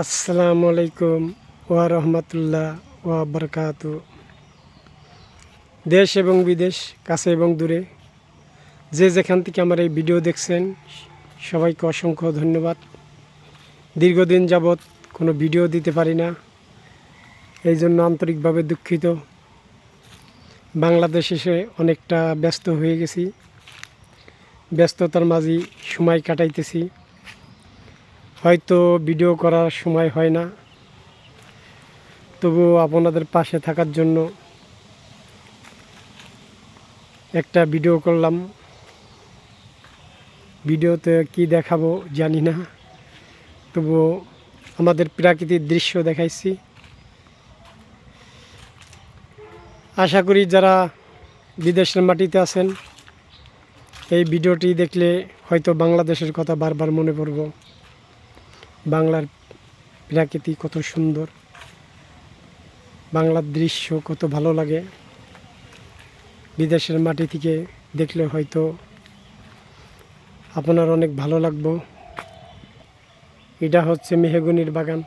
আসসালামু আলাইকুম ওয়া রাহমাতুল্লাহ ওয়া বারাকাতু। দেশ এবং বিদেশ, কাছে এবং দূরে, যে যেখান থেকে আমার এই ভিডিও দেখছেন সবাইকে অসংখ্য ধন্যবাদ। দীর্ঘদিন যাবৎ কোনো ভিডিও দিতে পারি না, এই জন্য আন্তরিকভাবে দুঃখিত। বাংলাদেশ এসে অনেকটা ব্যস্ত হয়ে গেছি, ব্যস্ততার মাঝেই সময় কাটাইতেছি। হয়তো ভিডিও করার সময় হয় না, তবুও আপনাদের পাশে থাকার জন্য একটা ভিডিও করলাম। ভিডিওতে কি দেখাবো জানি না, তবুও আমাদের প্রাকৃতিক দৃশ্য দেখাইছি। আশা করি যারা বিদেশের মাটিতে আছেন এই ভিডিওটি দেখলে হয়তো বাংলাদেশের কথা বারবার মনে পড়ব। বাংলার প্রাকৃতি কত সুন্দর, বাংলার দৃশ্য কত ভালো লাগে। বিদেশের মাটি থেকে দেখলে হয়তো আপনার অনেক ভালো লাগবে। এটা হচ্ছে মেহগনির বাগান,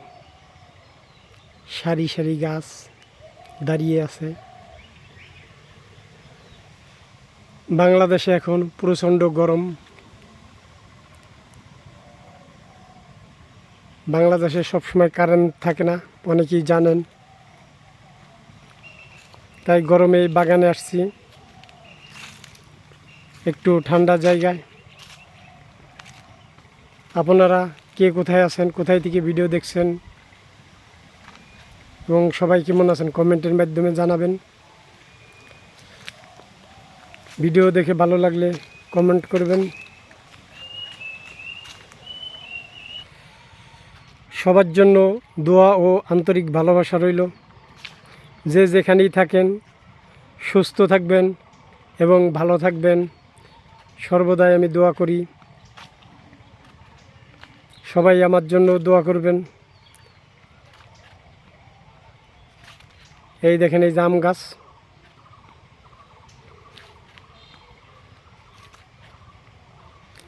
সারি সারি গাছ দাঁড়িয়ে আছে। বাংলাদেশে এখন প্রচণ্ড গরম। বাংলাদেশে সবসময় কারেন্ট থাকে না, অনেকেই জানেন। তাই গরমে এই বাগানে আসছি, একটু ঠান্ডা জায়গায়। আপনারা কে কোথায় আছেন, কোথায় থেকে ভিডিও দেখছেন এবং সবাই কেমন আছেন কমেন্টের মাধ্যমে জানাবেন। ভিডিও দেখে ভালো লাগলে কমেন্ট করবেন। সবার জন্য দোয়া ও আন্তরিক ভালোবাসা রইল। যে যেখানেই থাকেন সুস্থ থাকবেন এবং ভালো থাকবেন, সর্বদাই আমি দোয়া করি। সবাই আমার জন্য দোয়া করবেন। এই দেখেন, এই জাম গাছ,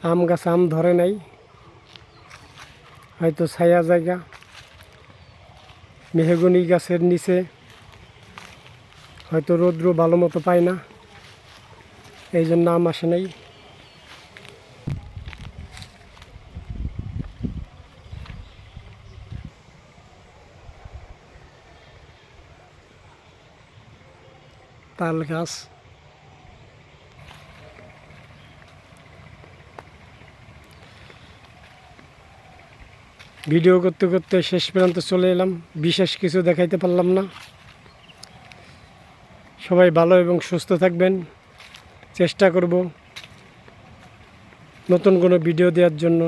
আম গাছ আম ধরে নাই, হয়তো ছায়া জায়গা। মেহগনি গাছের নিচে হয়তো রৌদ্র ভালো মতো পায় না, এই জন্য আম আসে নাই। তাল গাছ, ভিডিও করতে করতে শেষ পর্যন্ত চলে এলাম, বিশেষ কিছু দেখাইতে পারলাম না। সবাই ভালো এবং সুস্থ থাকবেন। চেষ্টা করব নতুন কোনো ভিডিও দেওয়ার জন্য।